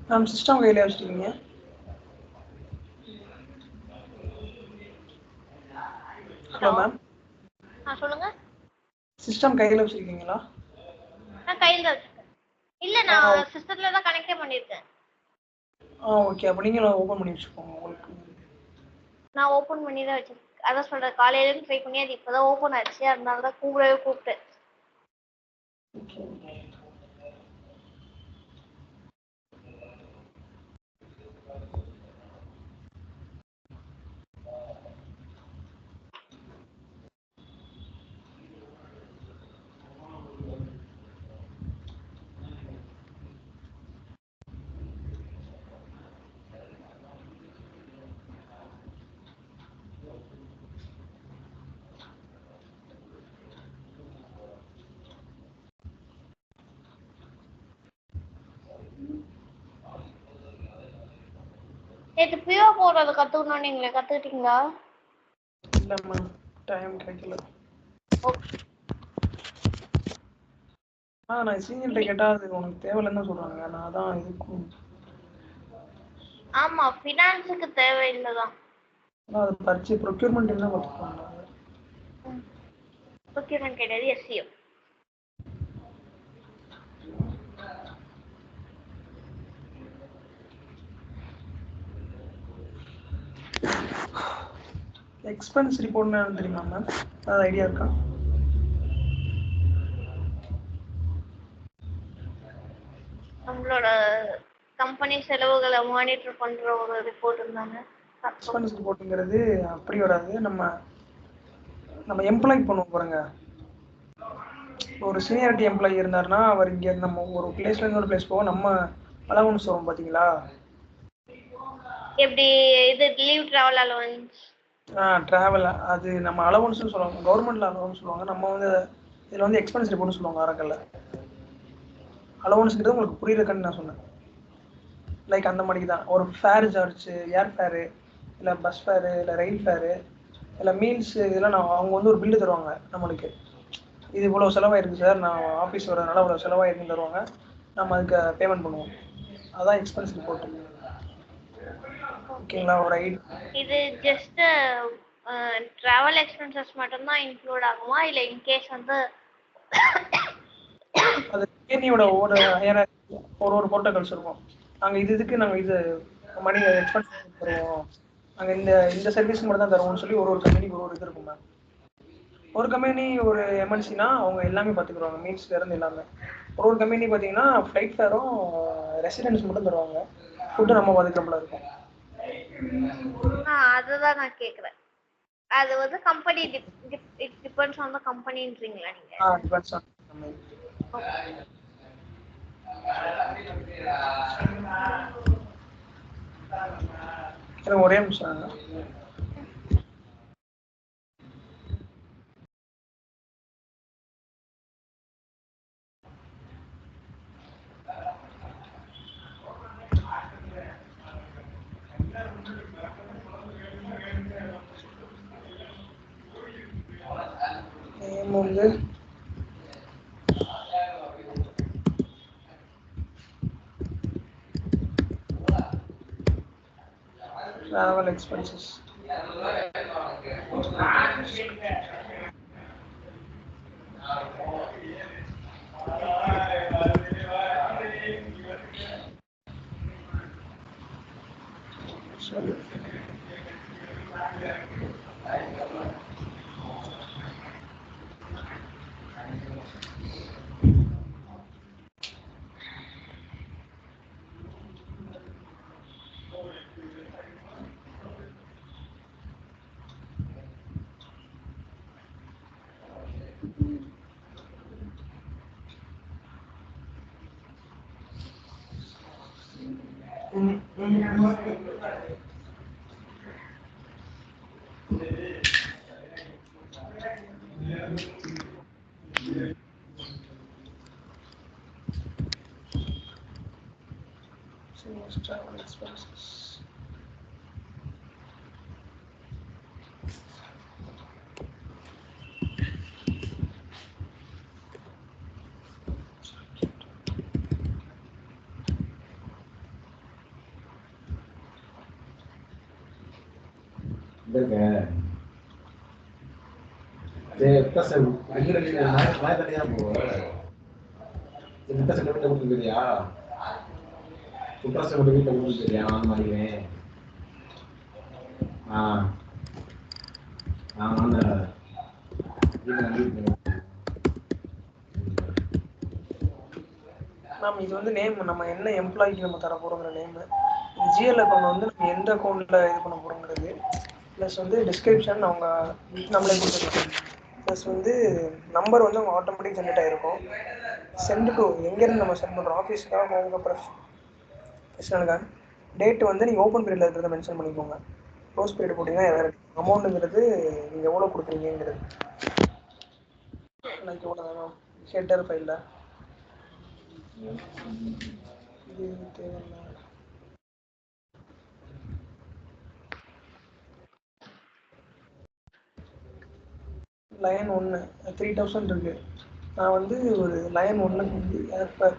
Ma'am system கையில வச்சிருக்கீங்க? Hello ma'am. சொல்லுங்க. சிஸ்டம் கையில வச்சிருக்கீங்களா? நான் கையில தான் வச்சிருக்கேன். இல்ல நான் சிஸ்டத்துல தான் கனெக்டே பண்ணிருக்கேன். ஓகே. அப்ப நீங்களும் ஓபன் பண்ணி வச்சுக்கோங்க. உங்களுக்கு நான் ஓபன் பண்ணி தான் வச்சிருக்கேன். அதான் சொல்றேன், காலையில இருந்து ட்ரை பண்ணி அது இப்பதான் ஓபன் ஆச்சு. அதனால தான் கூப்பிட்டேன். நேற்று பிஓ போடுறது கத்துக்கணும், நீங்களே கத்துக்கிட்டீங்களா? இல்ல மேம், டைம் கிடைக்கல. நான் சீனியர்கிட்ட கேட்டா அது உனக்கு தேவையில்லைன்னு தான் சொல்றாங்க. நான் தான் இதுக்கும் ஆமா, ஃபினான்ஸுக்கு தேவையில்லைதான். அது பரிச்சு ப்ரொக்யூர்மெண்ட் என்ன பார்த்துப்பாங்க. ப்ரொக்யூர்மெண்ட் கிடையாது, எஸ்சிஎம். எக்ஸ்பென்ஸ் ரிப்போர்ட்னா தெரியுமா மேம்? அது ஐடியா இருக்கா? நம்மளோட கம்பெனி செலவுகளை மானிட்டர் பண்ற ஒரு ரிப்போர்ட் இருந்தாங்க. எக்ஸ்பென்ஸ் ரிப்போர்ட்டுங்கிறது அப்படி வராது. நம்ம எம்ப்ளாய் பண்ணுவோம் பாருங்க. ஒரு சீனியாரிட்டி எம்ப்ளாயி இருந்தாருன்னா அவர் இங்கே நம்ம ஒரு பிளேஸ்ல இருந்து ஒரு பிளேஸ் போவோம். நம்ம அலவன்ஸ் வரும் பார்த்தீங்களா? எப்படி இது லீவ் டிராவல் அலவன்ஸ்? டிராவல் அது நம்ம அலவன்ஸ்னு சொல்லுவாங்க. கவர்மெண்ட்ல அலவன்ஸ் சொல்லுவாங்க. நம்ம வந்து இதில் வந்து எக்ஸ்பென்ஸ் ரிப்போர்ட்னு சொல்லுவாங்க. ஆரக்கல்ல அலவன்ஸ்ங்கிறது உங்களுக்கு புரியுறதுன்னு நான் சொன்னேன். லைக் அந்த மாதிரி தான். ஒரு ஃபேர் சார்ஜ், ஏர் ஃபேரு, இல்லை பஸ் ஃபேரு, இல்லை ரயில் ஃபேரு, இல்லை மீல்ஸ், இதெல்லாம் அவங்க வந்து ஒரு பில்லு தருவாங்க நம்மளுக்கு. இது இவ்வளோ செலவாயிருக்கு சார், நான் ஆஃபீஸ் வரதுனால இவ்வளோ செலவாயிருக்குன்னு தருவாங்க. நம்ம அதுக்கு பேமெண்ட் பண்ணுவோம். அதான் எக்ஸ்பென்ஸ் ரிப்போர்ட். ஓகேங்களா? ஒரு இது ஜஸ்ட் டிராவல் எக்ஸ்பென்சஸ் மட்டும்தான் இன்க்ளூட் ஆகுமா, இல்லை இன்கேஸ் வந்து அது கேனியோட ஒரு ப்ரோட்டோகால்ஸ் இருக்கும். நாங்கள் இதுக்கு நாங்கள் இது மணி எக்ஸ்பென்ஸ் தருவோம், நாங்கள் இந்த சர்வீஸ் மட்டும் தான் தருவோம்னு சொல்லி ஒரு கம்பெனிக்கு ஒரு இது இருக்கும் மேம். ஒரு கம்பெனி ஒரு எம்என்சினா அவங்க எல்லாமே பார்த்துக்குருவாங்க, மீல்ஸ்லேருந்து எல்லாமே. ஒரு கம்பெனி பார்த்தீங்கன்னா ஃப்ளைட் ஃபேரும் ரெசிடென்ஸ் மட்டும் தருவாங்க. ஃபுட்டு நம்ம பார்த்துக்கிறப்பல இருக்கும். அதுதான் நான் கேட்குறேன். அது வந்து company it depends on the கம்பெனின்றீங்களா நீங்க? Depends on company. ஒரே நிமிஷம். வந்து travel expenses. Sorry. Travel expenses. இதுங்க சரி சார் ரெண்டு நான் தனியா போவேன் இந்த சட்டை விட்டு கொடுத்துருக்கியா சுப்ராசை விட்டு வீட்டில் கொடுத்துருக்கியா நான் மாதிரிவேன் நான் வந்து மேம் இது வந்து நேம் நம்ம என்ன எம்ப்ளாய்க்கு நம்ம தர போகிறோங்கிற நேமு ஜிஎல் அக்கௌண்ட் வந்து நம்ம எந்த அக்கௌண்ட்டில் இது பண்ண போகிறோங்கிறது ப்ளஸ் வந்து டிஸ்கிரிப்ஷன் அவங்க நம்மளே கொடுத்துருக்கோம் ப்ளஸ் வந்து நம்பர் வந்து அவங்க ஆட்டோமேட்டிக் ஜென்ரேட் ஆகிருக்கும் சென்ட் டு எங்கேருந்து நம்ம சென்ட் பண்ணுறோம் ஆஃபீஸ்க்காக அவங்க ப்ரொஃபஷனலுக்காக டேட்டு வந்து நீங்கள் ஓப்பன் பீரியடில் இருக்கிறத மென்ஷன் பண்ணிக்கோங்க க்ளோஸ் பீரியட் போட்டிங்கன்னா வேறு அமௌண்ட்டுங்கிறது நீங்கள் எவ்வளோ கொடுக்குறீங்கிறது லைக் எவ்வளோ தான் மேம் ஹெட்டர் ஃபைலில் இது தேவையில்லை லைன் 1 3000 இருக்கு நான் வந்து ஒரு லைன் 1க்கு வந்து ஏற்பர்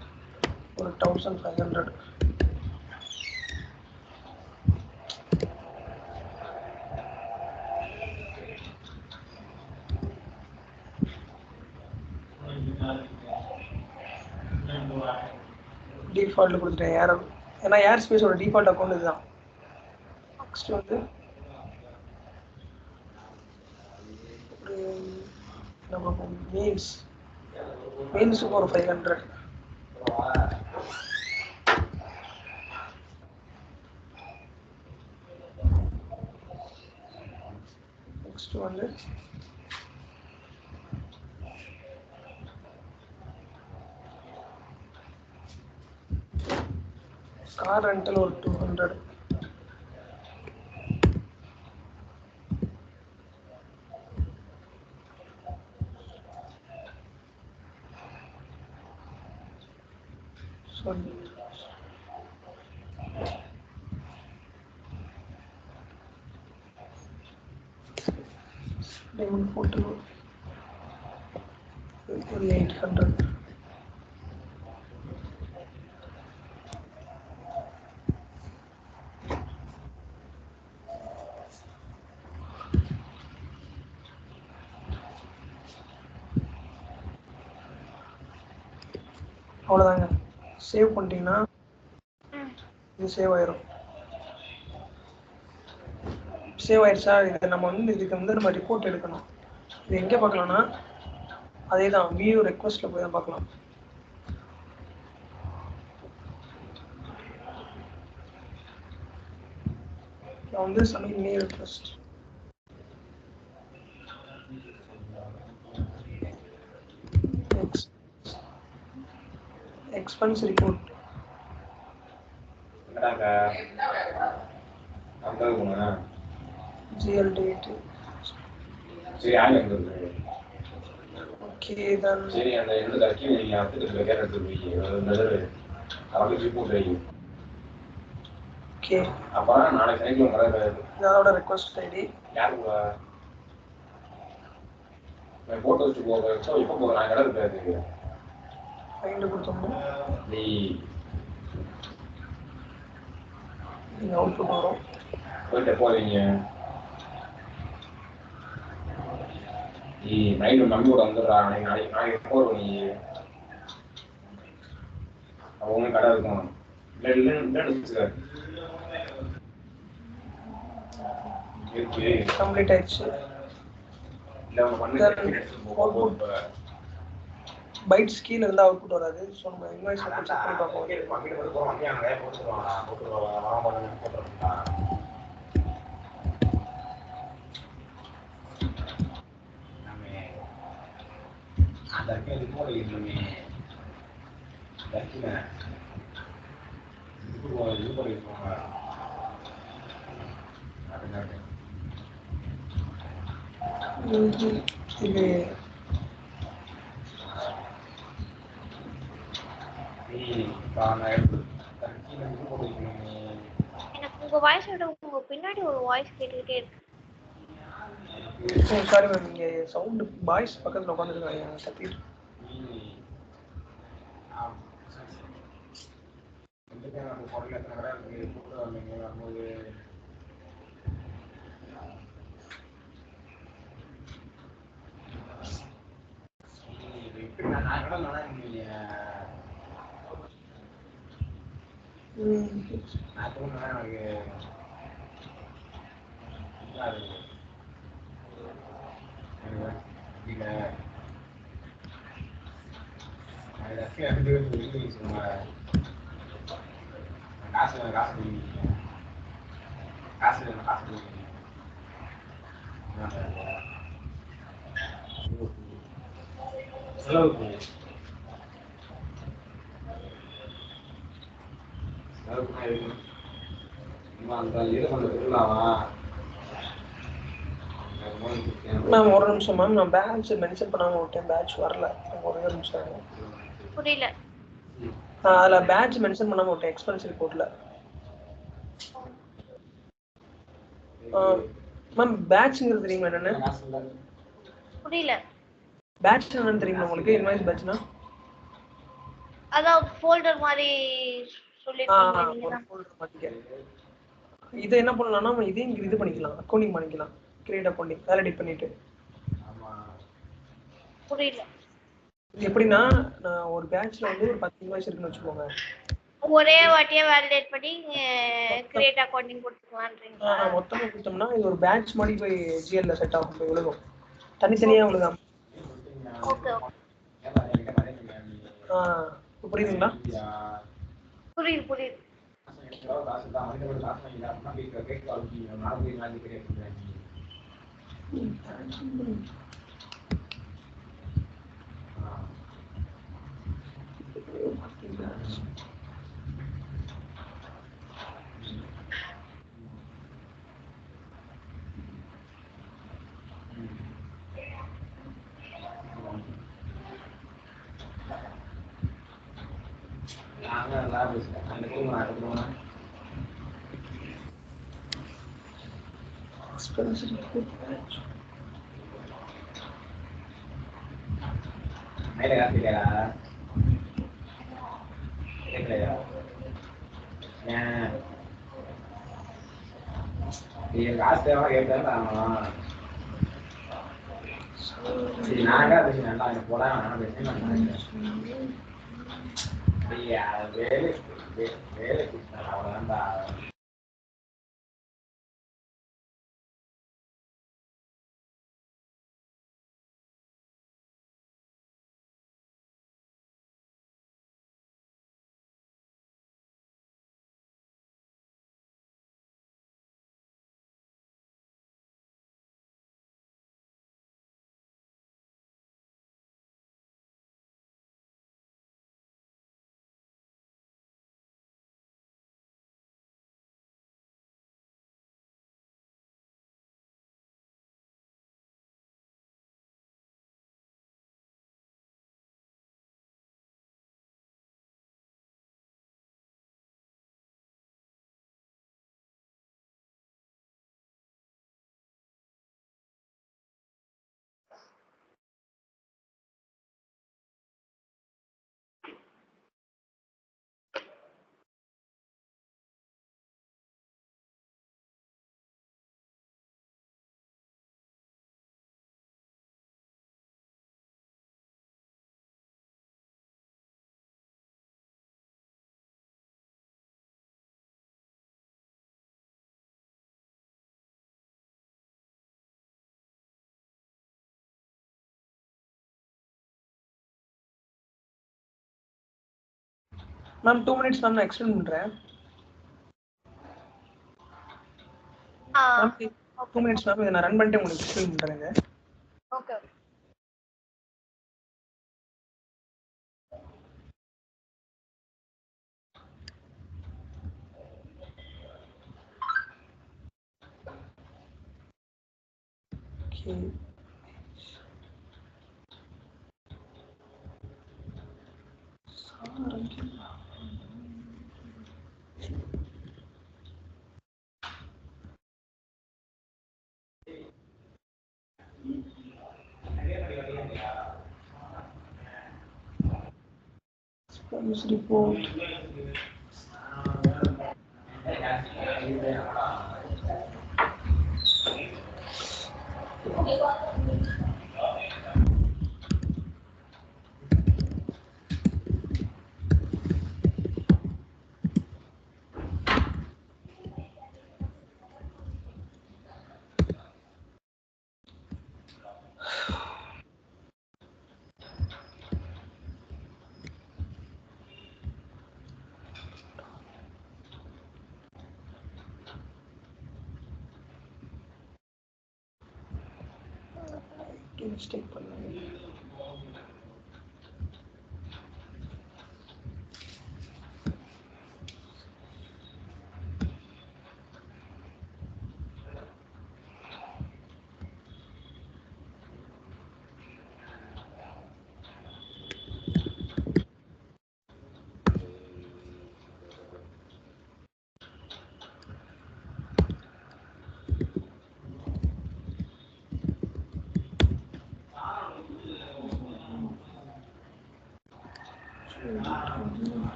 ஒரு 1500 டிஃபால்ட் கொடுத்துட்டேன் ஏர் ஏன்னா ஏர் ஸ்பேஸோட டிஃபால்ட் அக்கௌண்ட் இதுதான் நெக்ஸ்ட் வந்து நம்ம மீன்ஸுக்கு ஒரு 500 நெக்ஸ்ட் வந்து கார் ரெண்டல் ஒரு 200 sorry diamond photo ஒரு 800 அவ்வளோதாங்க சேவ் பண்ணிட்டீங்கன்னா இது சேவ் ஆயிரும் சேவ் ஆயிடுச்சா இது நம்ம வந்து இதுக்கு வந்து நம்ம ரிப்போர்ட் எடுக்கணும் இது எங்கே பார்க்கலாம்னா அதே தான் வியூ ரெக்வஸ்ட்டில் போய் தான் பார்க்கலாம் நான் வந்து submit new request expense report GL date சரி ஆயிரம் இருக்கு ஓகே தான் சரி அந்த எந்த தரக்கி நீங்க எடுத்துட்டு கேர் எடுத்து போய் அவங்களுக்கு ரிப்போர்ட் வை ஓகே அப்புறம் நாளைக்கு சைக்கிள் கடை இதோட ரெக்வஸ்ட் ஐடி யாருக்கு போட்டோ வச்சு போக இப்போ போக நான் கடை இருக்காது ஃபைண்ட் கொடுத்தோம்னா நீ நீங்கள் அவுட்புட் வரும் போயிட்டு போறீங்க நீ நைட்டு நம்பியோட வந்துடுறா நாளைக்கு நாளைக்கு போகிறோம் நீ அவங்க கடை இருக்கும் கம்ப்ளீட் ஆயிடுச்சு இல்லை அவங்க பண்ண பைட்ஸ் கீழே இருந்தால் அவுட்புட் வராது ஸோ நம்ம இன்வாய்ஸ் செக் பண்ணி பார்ப்போம் இது எனக்கு உங்க வாய்ஸ் விட உங்க பின்னாடி ஒரு வாய்ஸ் கேட்டுக்கிட்டே இருக்கு சாரி மேம் நீங்கள் சவுண்டு பாய்ஸ் பக்கத்தில் உட்காந்துருக்காங்க கத்திட்டு மேம் ஒரு நிமிஷம் மேம், நான் பேட்ச் மென்ஷன் பண்ணாம விட்டேன், பேட்ச் வரல. ஒரே ஒரு நிமிஷம். புரியல. அதில் பேட்ச் மென்ஷன் பண்ணாம விட்டேன் எக்ஸ்பென்ஸ் ரிப்போர்ட்ல. மேம் பேட்ச்ங்கிறது தெரியுமா என்னன்னு? புரியல. பேட்ச் என்னன்னு தெரியுமா உங்களுக்கு? இன்வாய்ஸ் பேட்ச்னா அதான் ஃபோல்டர் மாதிரி சொல்லிருக்கீங்க நீங்க தான். ஃபோல்டர் மாதிரி. இதை என்ன பண்ணலாம்னா நம்ம இதையும் இது பண்ணிக்கலாம், அக்கவுண்டிங் பண்ணிக்கலாம். கிரியேட் அக்கவுண்டிங் வேலிடேட் பண்ணிட்டு. புரியல. எப்படின்னா நான் ஒரு பேட்ச்ல வந்து ஒரு 10 இன்வாய்ஸ் இருக்குன்னு வச்சுக்கோங்க. ஒரே வாட்டியே வேலிடேட் பண்ணி கிரியேட் அக்கவுண்டிங் கொடுத்துக்கலாம்ன்றீங்களா? மொத்தமா கொடுத்தோம்னா இது ஒரு பேட்ச் மாதிரி போய் ஜிஎல்ல செட் ஆகும், போய் விழுகும். தனித்தனியா விழுகாம. ஓகே. புரியுதுங்களா? புரியுது புரியுது. மேம் 2 மினிட்ஸ் மேம், நான் எக்ஸ்டெண்ட் பண்றேன். மேம் 2 மினிட்ஸ் மேம், இதை நான் ரன் பண்ணிட்டு உங்களுக்கு எக்ஸ்டெண்ட் பண்றேங்க. ஓகே. Expense report. மிஸ்டேக் பண்ணேன்.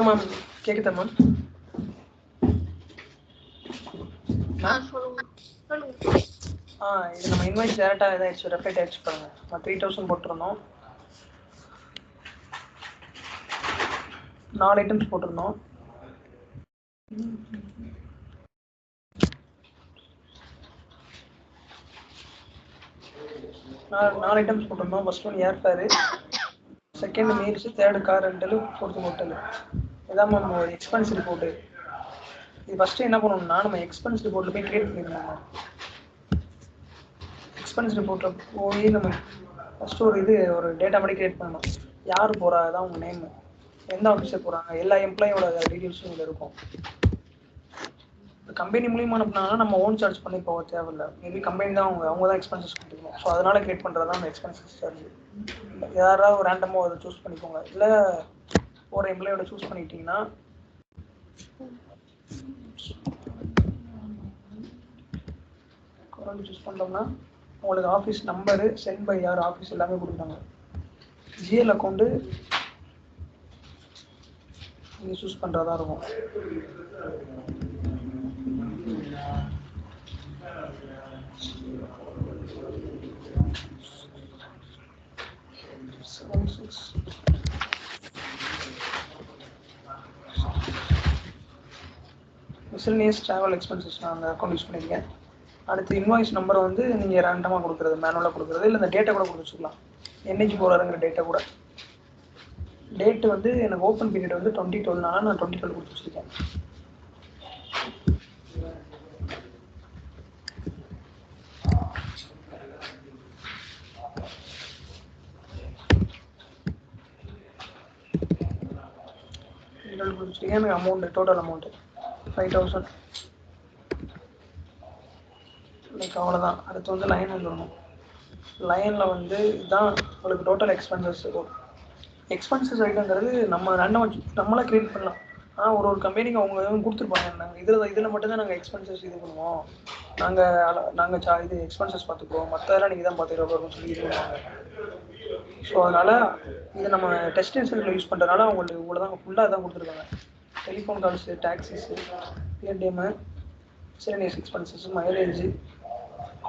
மேம் கேக்குதா மேம்? சொல்லுங்க. இது நம்ம இன்வாய்ஸ் டேரெக்டாக இதாகிடுச்சு, ரெஃப்ளெக்ட் ஆகிடுச்சு பாருங்க. நம்ம 3000 போட்டிருந்தோம், 4 ஐட்டம்ஸ் போட்டிருந்தோம். நாலு ஐட்டம்ஸ் போட்டிருந்தோம். First one air fare, second meals, third car rental, fourth hotel. இதான் மேம் ஒரு எக்ஸ்பென்ஸ் ரிப்போர்ட்டு. இது ஃபஸ்ட்டு என்ன பண்ணணும்னா நம்ம எக்ஸ்பென்ஸ் ரிப்போர்ட்டில் போய் கிரியேட் பண்ணிடணும். எக்ஸ்பென்ஸ் ரிப்போர்ட்டில் போய் நம்ம ஃபஸ்ட்டு ஒரு டேட்டா மாதிரி கிரியேட் பண்ணணும். யார் போகிறா, அதான் உங்கள் நேமு, எந்த ஆஃபீஸர் போகிறாங்க, எல்லா எம்ப்ளாயோட டீட்டெயில்ஸும் இதில் இருக்கும். கம்பெனி மூலியமாக அனுப்புனாங்கன்னா நம்ம ஓன் சார்ஜ் பண்ணி போக தேவையில்லை. மேபி கம்பெனி தான் அவங்க தான் எக்ஸ்பென்சஸ் கொடுத்துக்கணும். ஸோ அதனால் கிரியேட் பண்ணுறது தான் அந்த எக்ஸ்பென்சஸ் சார்ஜ். யாராவது ஒரு ரேண்டமாக அதை சூஸ் பண்ணிக்கோங்க. இல்லை ஒரு எம்ப்ளாயோட சூஸ் பண்ணிட்டீங்கன்னா சூஸ் பண்ணிட்டோம்னா உங்களுக்கு ஆஃபீஸ் நம்பரு, சென்ட் பை யார், ஆஃபீஸ் எல்லாமே கொடுக்குறாங்க. ஜிஎல் அக்கௌண்ட்டு நீங்கள் சூஸ் பண்ணுறதா இருக்கும். மிஸ்லினியஸ் ட்ராவல் எக்ஸ்பென்சஸ் நான் அந்த அக்கௌண்ட் யூஸ் பண்ணியிருக்கேன். அடுத்து இன்வாய்ஸ் நம்பரை வந்து நீங்கள் ரேண்டமாக கொடுக்குறது, மேனுவலாக கொடுக்குறது, இல்லை இந்த டேட்டா கூட கொடுத்து வச்சுக்கலாம். என்னைக்கு போகிறாருங்கிற டேட்டா கூட. டேட்டு வந்து எனக்கு ஓப்பன் பீரியட் வந்து 2012, நான் 2012 கொடுத்து வச்சுருக்கேன். எனக்கு அமௌண்ட்டு, டோட்டல் அமௌண்ட்டு 5000. லைக் அவ்வளோதான். அடுத்து வந்து லைன் வந்துடணும். லைனில் வந்து இதுதான் உங்களுக்கு டோட்டல் எக்ஸ்பென்சஸ் இருக்கும். எக்ஸ்பென்சஸ் ஐட்டங்கிறது நம்ம நம்மளாக க்ரியேட் பண்ணலாம். ஆனால் ஒரு கம்பெனிக்கு அவங்க கொடுத்துருப்பாங்க, நாங்கள் இதில் மட்டும்தான் நாங்கள் எக்ஸ்பென்சஸ் இது பண்ணுவோம், நாங்கள் இது எக்ஸ்பென்சஸ் பார்த்துக்குவோம், மற்றதெல்லாம் நீங்கள் தான் பார்த்துக்கிறோம் சொல்லி இது பண்ணுவாங்க. ஸோ அதனால் இது நம்ம டெஸ்ட் இன்சூரன்ஸில் யூஸ் பண்ணுறதுனால உங்களை தான் ஃபுல்லாக தான் கொடுத்துருக்காங்க. Telephone calls, taxis, ATM, miscellaneous expenses, mileage,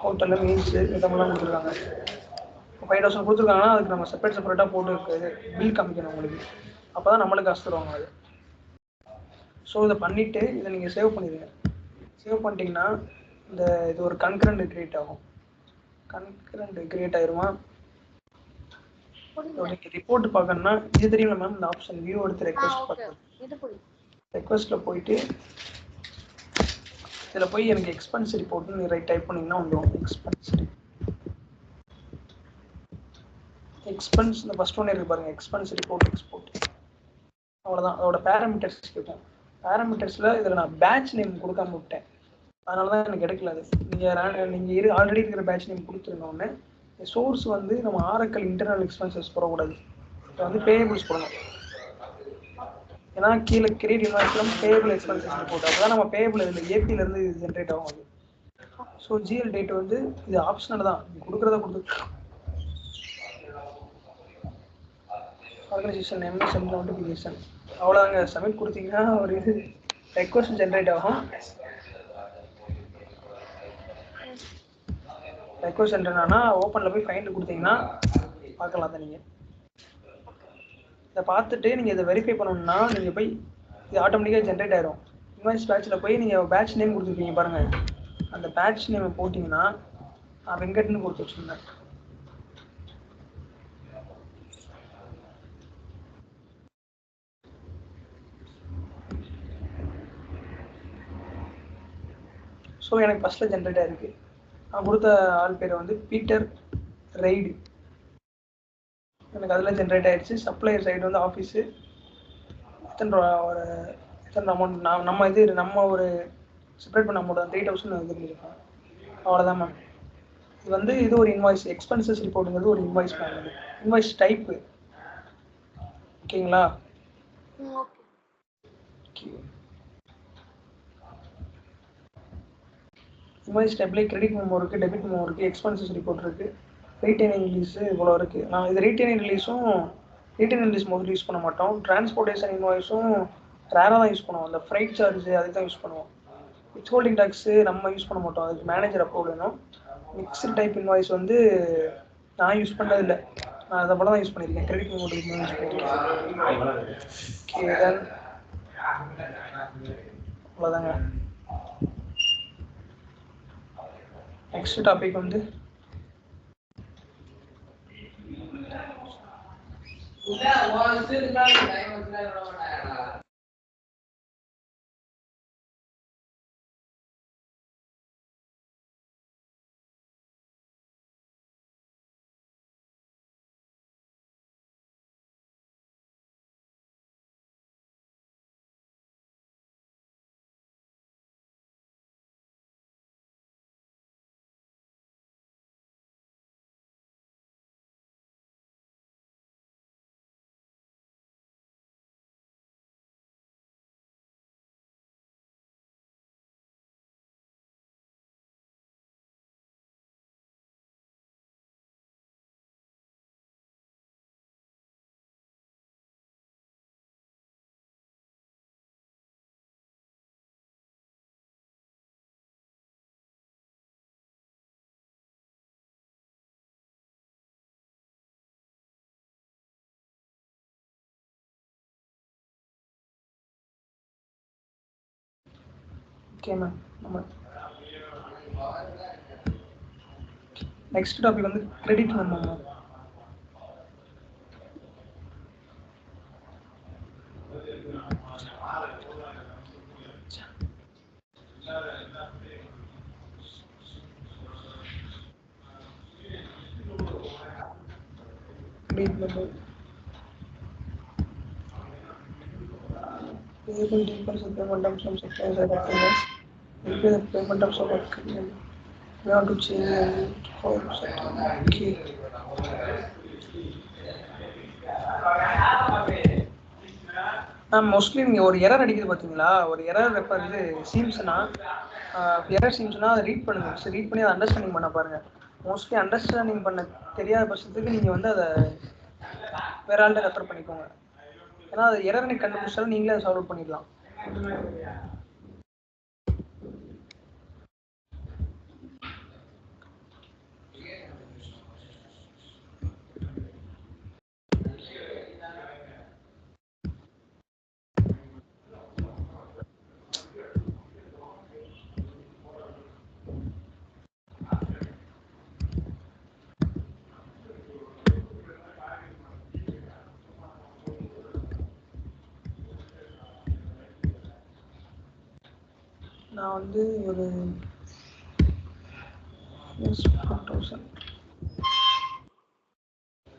hotel, meals இதெல்லாம் கொடுத்துருக்காங்க. 5,000 கொடுத்துருக்காங்கன்னா அதுக்கு நம்ம செப்பரேட்டாக போட்டு பில் காமிக்கணும் உங்களுக்கு. அப்போ தான் நம்மளுக்கு காசு தருவாங்க அது. ஸோ இதை பண்ணிவிட்டு இதை நீங்கள் சேவ் பண்ணிடுங்க. சேவ் பண்ணிட்டீங்கன்னா இது ஒரு கன்கரண்ட் கிரியேட் ஆகும். கன்கரண்ட் கிரியேட் ஆயிருமா? நீங்கள் ரிப்போர்ட் பார்க்கணுன்னா இது தெரியுமா மேம்? இந்த ஆப்ஷன் வியூ எடுத்து ரெக்வஸ்ட் பார்க்கணும். ரெக்வஸ்ட்டில் போயிட்டு இதில் போய் எனக்கு எக்ஸ்பென்ஸ் ரிப்போர்ட்னு டைப் பண்ணிங்கன்னா வந்துடும். எக்ஸ்பென்ஸ் இந்த ஃபர்ஸ்ட் ஒன்று இருக்குது பாருங்கள், எக்ஸ்பென்ஸ் ரிப்போர்ட் எக்ஸ்போர்ட். அவ்வளோதான். அதோட பேராமீட்டர்ஸ் கேட்கும். பேராமீட்டர்ஸில் இதில் நான் பேட்ச் நேம் கொடுக்காம விட்டேன், அதனால தான் எனக்கு எடுக்கல. அது நீங்கள் ஆல்ரெடி இருக்கிற பேட்ச் நேம் கொடுத்துருந்தோன்னே சோர்ஸ் வந்து நம்ம ஆரக்கல் இன்டர்னல் எக்ஸ்பென்சஸ் போடக்கூடாது. இப்போ வந்து பேயபிள்ஸ் போடணும். ஏன்னா கீழே கிரியேட் இன்வாய்ஸ்லாம் பேயபிள் எக்ஸ்பென்சஸ் ரிப்போர்ட். அப்போ தான் நம்ம பேயபிள் இதில் ஏபியிலேருந்து இது ஜென்ரேட் ஆகும் அது. ஸோ ஜிஎல் டேட் வந்து இது ஆப்ஷனல் தான், கொடுக்குறத கொடுத்து ஆர்கனைசேஷன் நேம், சென்ட் நோட்டிஃபிகேஷன், அவ்வளோதாங்க. சப்மிட் கொடுத்தீங்கன்னா ஒரு இது ரெக்வஸ்ட் ஜென்ரேட் ஆகும். ரெக்வஸ்ட் என்னன்னா ஓப்பனில் போய் ஃபைண்ட் கொடுத்தீங்கன்னா பார்க்கலாம் தான். நீங்கள் இதை பார்த்துட்டு நீங்கள் இதை வெரிஃபை பண்ணணும்னா நீங்கள் போய் இது ஆட்டோமேட்டிக்காக ஜென்ரேட் ஆகிடும். இன்வாய்ஸ் பேட்சில் போய் நீங்கள் பேட்ச் நேம் கொடுத்துருப்பீங்க பாருங்கள், அந்த பேட்ச் நேமை போட்டிங்கன்னா நான் வெங்கட்னு கொடுத்து வச்சுருந்தேன். ஸோ எனக்கு ஃபஸ்ட்டில் ஜென்ரேட் ஆகிருக்கு. நான் கொடுத்த ஆள் பேர் வந்து பீட்டர் ரெய்டு. எனக்கு அதில் ஜென்ரேட் ஆகிடுச்சு. சப்ளையர் சைடு வந்து ஆஃபீஸு எத்தனை அமௌண்ட் நம்ம ஒரு செப்பரேட் பண்ண அமௌண்ட் 3,000 இது பண்ணியிருக்கோம். அவ்வளோதான் மேம். இது ஒரு இன்வாய்ஸ் எக்ஸ்பென்சஸ் ரிப்போர்ட்டுங்கிறது ஒரு இன்வாய்ஸ் பிளான். இன்வாய்ஸ் டைப்பு ஓகேங்களா? இன்வாய்ஸ் டைப்லேயே கிரெடிட் மெமோ இருக்குது, டெபிட் மெமோ இருக்குது, எக்ஸ்பென்சஸ் ரிப்போர்ட் இருக்குது, ரீட்டைனிங் ரிலீஸு இவ்வளோ இருக்குது. நான் இது ரீட்டைனிங் ரிலீஸ் மோஸ்ட்லி யூஸ் பண்ண மாட்டோம். டிரான்ஸ்போர்ட்டேஷன் இன்வாய்ஸும் ரேராக தான் யூஸ் பண்ணுவோம். அந்த ஃப்ரைட் சார்ஜ் அதுக்கு தான் யூஸ் பண்ணுவோம். வித் ஹோல்டிங் டேக்ஸு நம்ம யூஸ் பண்ண மாட்டோம், அதுக்கு மேனேஜர் அப்ரூவ் வேணும். மிக்ஸ்டு டைப் இன்வாய்ஸ் நான் யூஸ் பண்ணதில்லை, நான் அதை போல தான் யூஸ் பண்ணியிருக்கேன். கிரெடிட் மெமோ யூஸ் பண்ணியிருக்கேன். ஓகே தென் அவ்வளோதாங்க. Next topic okay ma'am. நம்ம next topic credit memo. Credit memo payable details of payment terms from suppliers or customers. Repay the payment terms of agreement. We want to change and for okay. Mostly நீங்கள் ஒரு error அடிக்குது பார்த்தீங்களா, ஒரு error இப்போ இது சீம்ஸ்னா error சீம்ஸ்னா அதை read பண்ணுங்க. சரி, ரீட் பண்ணி அதை அண்டர்ஸ்டாண்டிங் பண்ண பாருங்கள். மோஸ்ட்லி அண்டர்ஸ்டாண்டிங் பண்ண தெரியாத பட்சத்துக்கு நீங்கள் வந்து அதை வேற ஆள்கிட்ட ரெஃபர் பண்ணிக்கோங்க. ஏன்னா அது எரர் நீ கண்டுபிடிச்சாலும் நீங்களே அதை சால்வ் பண்ணிடலாம். நான் வந்து ஒரு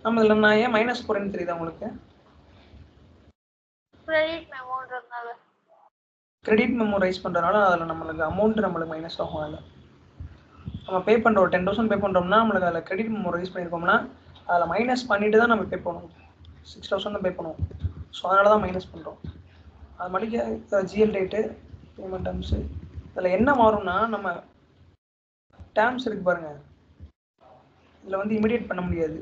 ஆமாம், இதில் நான் ஏன் மைனஸ் போகிறேன்னு தெரியுதா உங்களுக்கு? கிரெடிட் மெமோன்றதுனால. கிரெடிட் மெமோ ரைஸ் பண்ணுறதுனால அதில் நம்மளுக்கு மைனஸ் ஆகும். அதில் நம்ம பே பண்ணுறோம், 10,000 பே பண்ணுறோம்னா நம்மளுக்கு அதில் கிரெடிட் மெமோ ரைஸ் பண்ணியிருக்கோம்னா அதில் மைனஸ் பண்ணிட்டு தான் நம்ம பே பண்ணுவோம். 6,000 தான் பே பண்ணுவோம். ஸோ அதனால தான் மைனஸ் பண்ணுறோம். அது மணிக்கு ஜிஎல் ரேட்டு, பேமெண்ட் டேர்ம்ஸு, இதில் என்ன மாறும்னா நம்ம டேர்ம்ஸ் இருக்குது பாருங்கள், இதில் வந்து இமிடியேட் பண்ண முடியாது.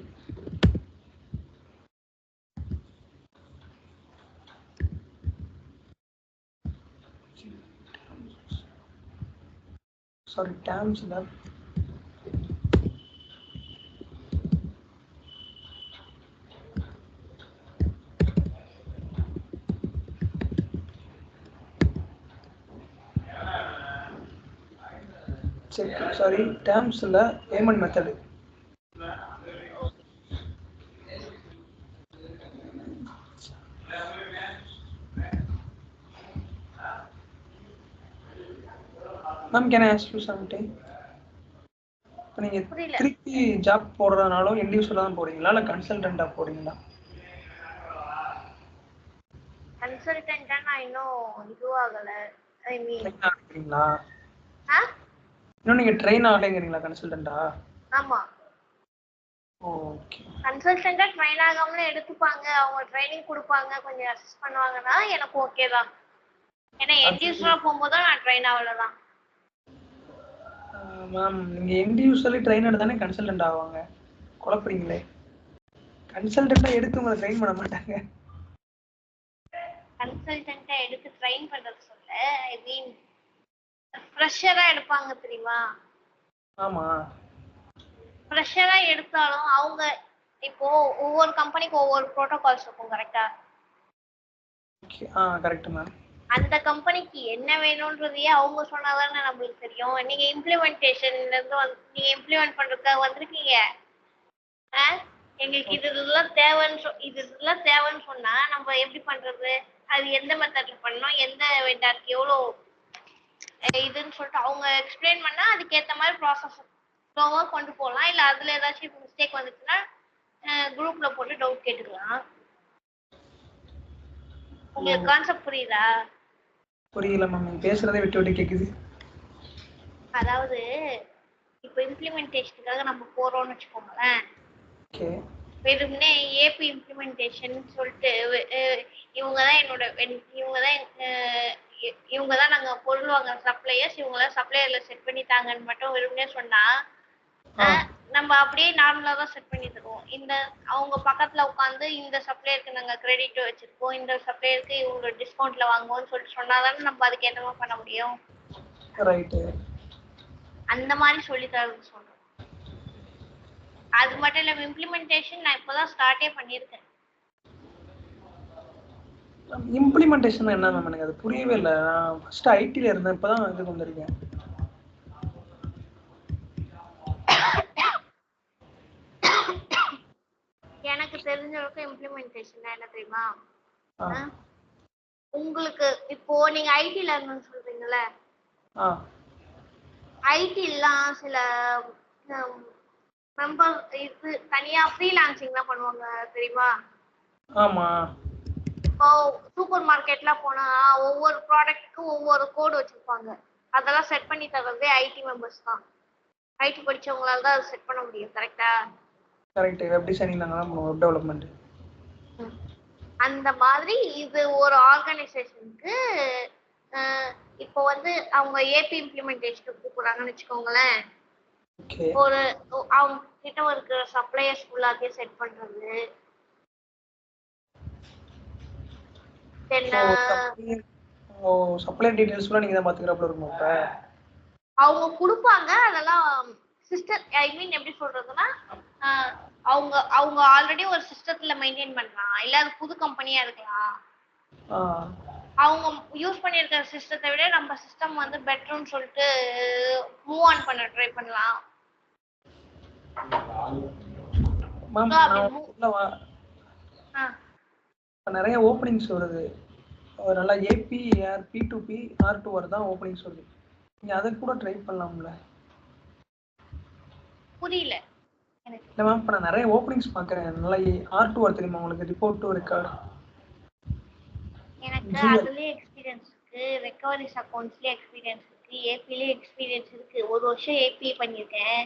சாரி, டேர்ம்ஸ் இல்லை, சரி சாரி, டேர்ம்ஸ் இல்லை, payment method. Ma'am can I ask you something? இப்போ நீங்கள் திருப்பி ஜாப் போடுறதுனாலும் இண்டிவிஜுவலாக தான் போகிறீங்களா இல்லை கன்சல்டண்ட்டாக போகிறீங்களா? கன்சல்டன்ட்டா நான் இன்னும் இதுவாகல. ஐ மீன் ட்ரெயின் ஆகிறீங்களா? ஆ இன்னும் நீங்கள் ட்ரெயின் ஆகலைங்கிறீங்களா கன்சல்டண்ட்டா? ஆமா, ஓகே. கன்சல்டன்ட்டா ட்ரெயின் ஆகாமலே எடுத்துப்பாங்க, அவங்க ட்ரைனிங் கொடுப்பாங்க, கொஞ்சம் அசிஸ்ட் பண்ணுவாங்கன்னா எனக்கு ஓகே தான். ஏன்னா என்டியூஸ்வலா போகும்போது தான் நான் ட்ரெயின் ஆகலதான். மேம் நீங்கள் இண்டிவிஜுவலி ட்ரெயினர் தானே கன்சல்டன்ட் ஆவாங்க, குழப்பறீங்களே. கன்சல்டண்ட்டாக எடுத்து உங்களை ட்ரெயின் பண்ண மாட்டாங்க. கன்சல்டன்ட்டா எடுத்து ட்ரெயின் பண்றது சொல்ல, ஐ மீன் ஃப்ரெஷரா எடுப்பாங்க தெரியுமா? ஆமா, ஃப்ரெஷரா எடுத்தாலும் அவங்க இப்போ ஒவ்வொரு கம்பெனிக்கு ஒவ்வொரு ப்ரோட்டோகால்ஸ் இருக்கும், கரெக்டா? Correct ma'am. அந்த கம்பெனிக்கு என்ன வேணும்ன்றதையே அவங்க சொன்னாதானே நம்மளுக்கு தெரியும். நீங்க இம்ப்ளிமெண்டேஷன்ல இருந்து நீங்க இம்ப்ளிமெண்ட் பண்றதுக்காக வந்திருக்கீங்க. எங்களுக்கு இதெல்லாம் தேவைன்னு சொன்னா நம்ம எப்படி பண்றது, அது எந்த மெத்தட்ல பண்ணணும், எந்த வெண்டாருக்கு எவ்வளோ இதுன்னு சொல்லிட்டு அவங்க எக்ஸ்பிளைன் பண்ணா அதுக்கேற்ற மாதிரி ப்ராசஸ் ஸ்லோவா கொண்டு போகலாம். இல்லை அதுல ஏதாச்சும் மிஸ்டேக் வந்துச்சுன்னா குரூப்ல போட்டு டவுட் கேட்டுக்கலாம். உங்களுக்கு கான்செப்ட் புரியுதா? புரியல மேம், நீங்க பேசுறதே விட்டு விட்டு கேக்குது. அதாவது இப்போ இம்ப்ளிமெண்டேஷனுக்காக நம்ம போறோம்னு வச்சுக்கோங்களேன். ஓகே. வெறுமனே ஏபி இம்ப்ளிமெண்டேஷன் சொல்லிட்டு இவங்க தான் நாங்க பொருள் வாங்குற சப்ளையர்ஸ், இவங்க தான் சப்ளையர்ல செட் பண்ணி தாங்கன்னு மட்டும் வெறுமனே சொன்னா நம்ம அப்படியே நார்மலா தான் செட் பண்ணி தருவோம். இந்த அவங்க பக்கத்துல உட்காந்து இந்த சப்ளையருக்கு நாங்க கிரெடிட் வச்சிருக்கோம், இந்த சப்ளையருக்கு இவங்க டிஸ்கவுண்ட்ல வாங்குவோம்னு சொல்லிட்டு சொன்னாதானே நம்ம அதுக்கு என்னமா பண்ண முடியும். ரைட். அந்த மாதிரி சொல்லி தரது சொல்றேன். அது மட்டும் இல்ல, இம்ப்ளிமெண்டேஷன் நான் இப்பதான் ஸ்டார்ட்டே பண்ணிருக்கேன். இம்ப்ளிமெண்டேஷன் என்ன மேம்? எனக்கு அது புரியவே இல்லை. நான் ஃபர்ஸ்ட் ஐடில இருந்தேன், இப்பதான் இதுக்கு வந்திருக்கேன். எனக்கு தெரிஞ்ச அளவுக்கு இம்ப்ளிமெண்டேஷன் என்ன தெரியுமா, உங்களுக்கு இப்போ நீங்க ஐடில இருந்து சொல்றீங்கல்ல, ஐடிலாம் சில மெம்பர் இது தனியா ஃப்ரீலான்சிங்லாம் பண்ணுவாங்க தெரியுமா? ஆமா. இப்போ சூப்பர் மார்க்கெட்ல போனா ஒவ்வொரு ப்ராடக்ட்டுக்கும் ஒவ்வொரு கோட் வச்சிருப்பாங்க. அதெல்லாம் செட் பண்ணி தரதே ஐடி மெம்பர்ஸ் தான். ஐடி படிச்சவங்களால தான் அதை செட் பண்ண முடியும், கரெக்டா? கரெக்ட். வெப் டிசைனிங் நாங்க தான் பண்ணுவோம், வெப் டெவலப்மெண்ட். அந்த மாதிரி இது ஒரு ஆர்கனைசேஷனுக்கு இப்போ வந்து அவங்க ஏபி இம்ப்ளிமெண்டேஷனுக்கு கூப்பிடுறாங்கன்னு வச்சுக்கோங்களேன். ஓகே ஒரு அவங்க கிட்ட இருக்கிற சப்ளையர்ஸ் ஃபுல்லாத்தையும் செட் பண்றது. தென் சப்ளை டீடைல்ஸ்லாம் நீங்க தான் பாத்துக்கறப்பல இருக்கும். இப்ப அவங்க கொடுப்பாங்க அதெல்லாம் சிஸ்டம். ஐ மீன் எப்படி சொல்றதுன்னா அவங்க அவங்க ஆல்ரெடி ஒரு சிஸ்டத்துல மெயின்டைன் பண்ணலாம், இல்ல அது புது கம்பெனியா இருக்கலாம். அவங்க யூஸ் பண்ணியிருக்கிற சிஸ்டத்தை விட நம்ம சிஸ்டம் வந்து பெட்டர்னு சொல்லிட்டு மூவ் ஆன் பண்ண ட்ரை பண்ணலாம். நிறைய ஓப்பனிங்ஸ் வருது. நல்லா ஏபி ஆர் P2P R2R தான் ஓப்பனிங்ஸ் வருது. நீங்க அதை கூட ட்ரை பண்ணலாம்ல? புரியல இல்ல மேம், இப்ப நான் நிறைய ஓப்பனிங்ஸ் பாக்குறேன். நல்லா R2R தெரியுமா உங்களுக்கு? Report to record. எனக்கு அதுலயே எக்ஸ்பீரியன்ஸ் இருக்கு, ரெக்கவரிஸ் அக்கவுண்ட்ஸ்லயே எக்ஸ்பீரியன்ஸ் இருக்கு, ஏபிலயே எக்ஸ்பீரியன்ஸ் இருக்கு. ஒரு வருஷம் ஏபி பண்ணியிருக்கேன்.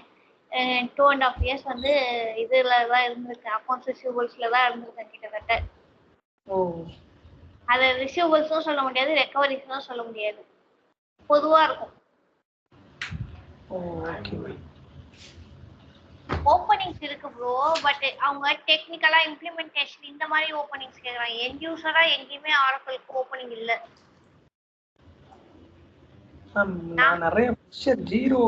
2.5 இயர்ஸ் வந்து இதுல தான் இருந்திருக்கேன், அக்கவுண்ட்ஸ் ரிசீவபிள்ஸ்ல தான் இருந்திருக்கேன் கிட்டத்தட்ட. அது ரிசீவபிள்ஸும் சொல்ல முடியாது, ரெக்கவரிஸும் சொல்ல முடியாது, பொதுவா இருக்கும். ஓப்பனிங்ஸ் இருக்கு ப்ரோ, பட் அவங்க டெக்னிக்கலா இம்ப்ளிமெண்டேஷன் இந்த மாதிரி ஓப்பனிங்ஸ் கேக்குறாங்க. எண்ட் யூசரா எங்கேயுமே ஆரக்கிளுக்கு ஓப்பனிங் இல்ல. நான் நிறைய 0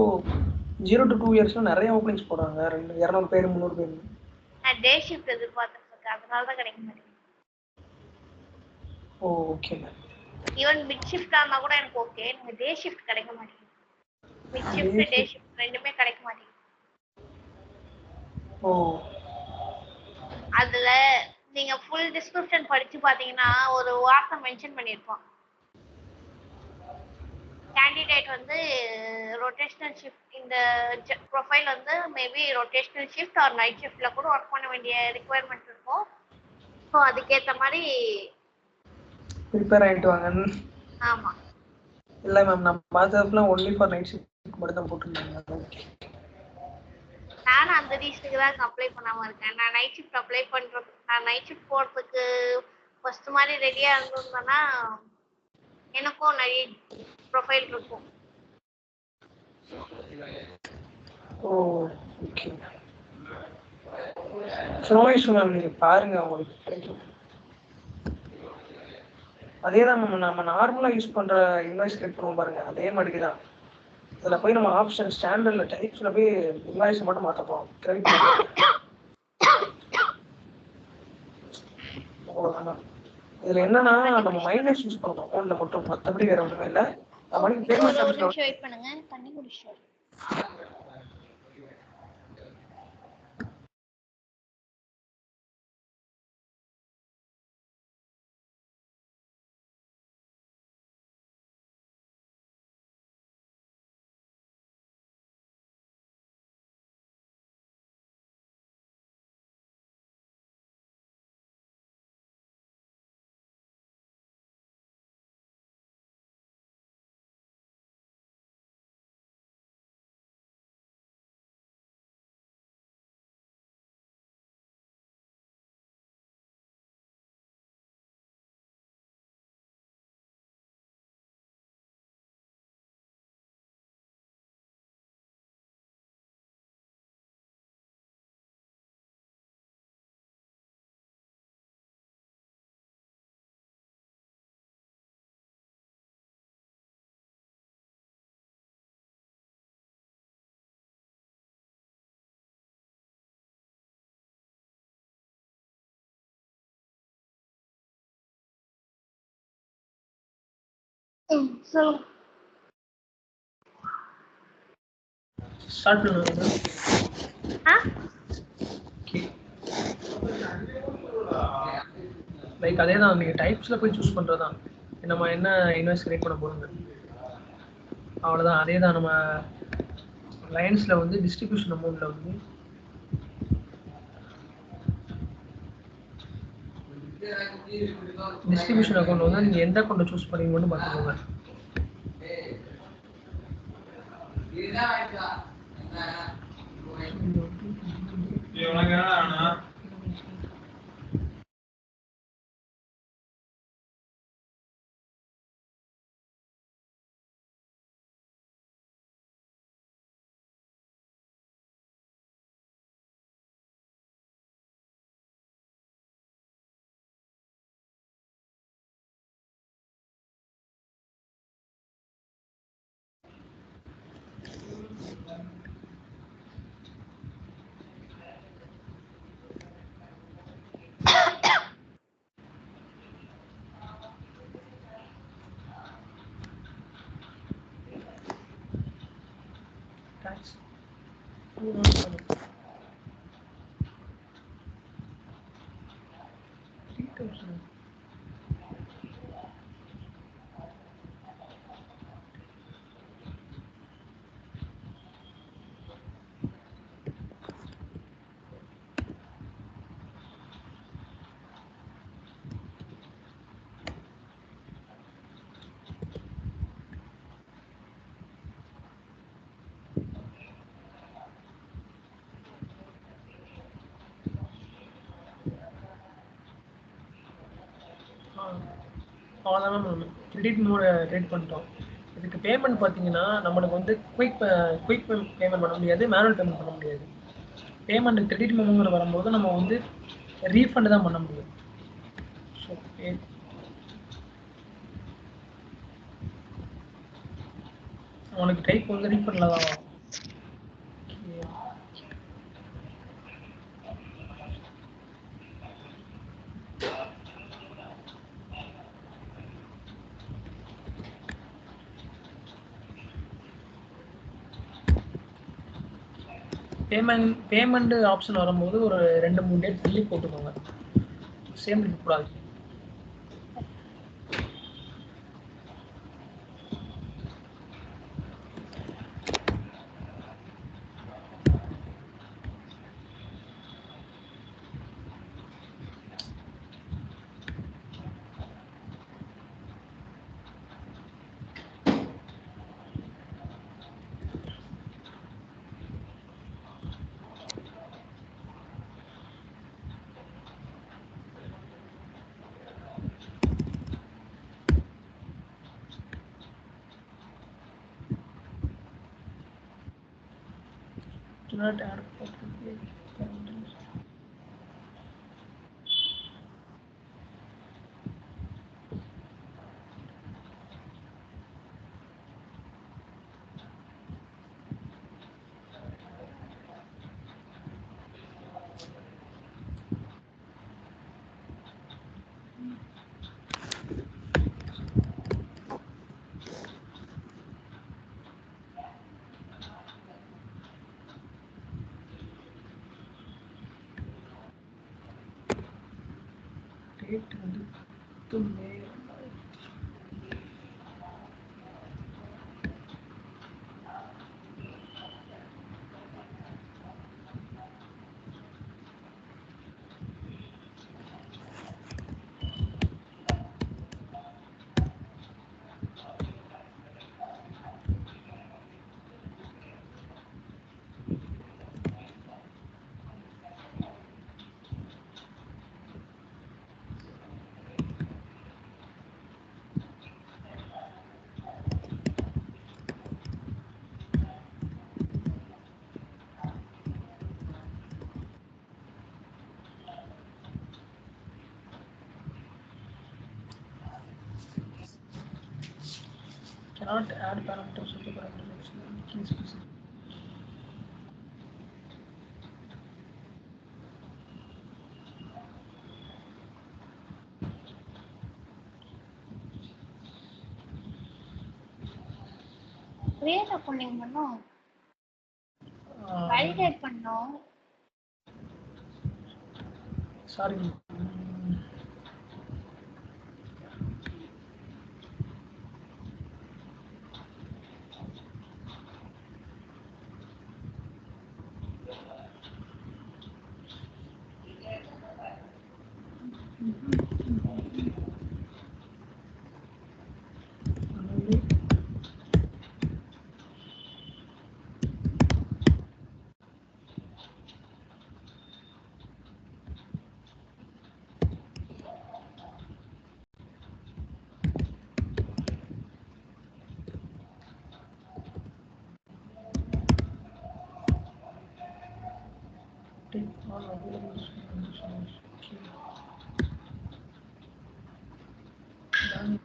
to 2 இயர்ஸ்ல நிறைய ஓப்பனிங்ஸ் போடுறாங்க. 200 பேர் 300 பேர். நான் டே ஷிஃப்ட் எதிர்பார்த்துட்டு இருக்கேன், அதனால தான் கிடைக்க மாட்டேங்குது. ஓகே. ஈவன் மிட் ஷிஃப்டா இருந்தா கூட எனக்கு ஓகே, எனக்கு டே ஷிஃப்ட் கிடைக்க மாட்டேங்குது. மிட் ஷிஃப்ட் டே ஷிஃப்ட் ரெண்டுமே கிடைக்க மாட்டேங்குது. அதுல நீங்க ஃபுல் டிஸ்கிரிப்ஷன் படிச்சு பாத்தீங்கன்னா ஒரு வார்த்தை மென்ஷன் பண்ணிருப்போம். கேண்டிடேட் வந்து ரொட்டேஷனல் ஷிஃப்ட், இந்த ப்ரொஃபைல் வந்து maybe rotational shift or night ஷிஃப்ட்ல கூட ஒர்க் பண்ண வேண்டிய ரிக்குவயர்மெண்ட் இருக்கும். ஸோ அதுக்கேற்ற மாதிரி ப்ரிப்பேர் ஆகிட்டு வாங்க. ஆமா. இல்லை மேம், நான் பார்த்ததுலாம் ஒன்லி ஃபார் நைட் ஷிஃப்ட் மட்டும் தான் போட்டுருந்தாங்க. நானும் அந்த ரீசனுக்கு தான் அப்ளை பண்ணாம இருக்கேன். நான் நைட் ஷிஃப்ட் அப்ளை பண்றது, நான் நைட் ஷிஃப்ட் போறதுக்கு ஃபர்ஸ்ட் மாதிரி ரெடியா இருந்திருந்தேன்னா எனக்கும் நிறைய ப்ரொஃபைல் இருக்கும். ஓகே. சோயிஸ் மேம், நீங்க பாருங்க உங்களுக்கு கிடைக்கும். அதே தான் மேம், நம்ம நார்மலா யூஸ் பண்ற இன்வாய்ஸ் கிரியேட் பண்ணுவோம் பாருங்க, அதே மாதிரி தான். அதில் போய் நம்ம ஆப்ஷன் ஸ்டாண்டர்ட்ல டைப்ஸ்ல போய் இன்வாய்ஸ் மட்டும் மாற்ற போறோம். கிரெடிட் அவ்வளோதான். இதுல என்னன்னா நம்ம மைனஸ் யூஸ் பண்ணுவோம் அக்கௌண்ட்ல மட்டும், மற்றபடி வேற ஒன்றுமே இல்லை. ஒரு நிமிஷம் வெயிட் பண்ணுங்க, தண்ணி குடிச்சோம். ஸ்டார்ட் பண்ணுங்க. லைக் அதே தான், நீங்கள் டைப்ஸில் போய் சூஸ் பண்ணுறது தான். நம்ம என்ன இன்வாய்ஸ் கிரியேட் பண்ண போகிறோங்க, அவ்வளோதான். அதே தான். நம்ம லைன்ஸில் வந்து டிஸ்ட்ரிபியூஷன் அமௌண்ட்டில் வந்து டிஸ்ட்ரிபியூஷன் அக்கௌண்ட் வந்து நீங்கள் எந்த அக்கௌண்ட்டை சூஸ் பண்ணீங்கன்னு பார்த்துக்கோங்க. Tax. அவ்வளோதான் நம்ம கிரெடிட் மோட ட்ரேட் பண்ணிட்டோம். இதுக்கு பேமெண்ட் பார்த்தீங்கன்னா நம்மளுக்கு வந்து குயிக் பேமெண்ட் பண்ண முடியாது, மேனுவல் பேமெண்ட் பண்ண முடியாது. பேமெண்ட் கிரெடிட் மெமோங்கிற வரும்போது நம்ம வந்து ரீஃபண்ட் தான் பண்ண முடியும். ஸோ உனக்கு டைப் வந்து ரீஃபண்டில் தான் வரும். பேமெண்ட் ஆப்ஷன் வரும்போது ஒரு 2-3 டேட் தள்ளி போட்டுக்கோங்க, சேம் இருக்கக்கூடாது. Do not add டேட் வந்து 10 மே. Cannot add parameters of the parameters key specific. Create accounting பண்ணோம், வேலிடேட் பண்ணோம். Sorry. Take all available conditions. Okay. Done.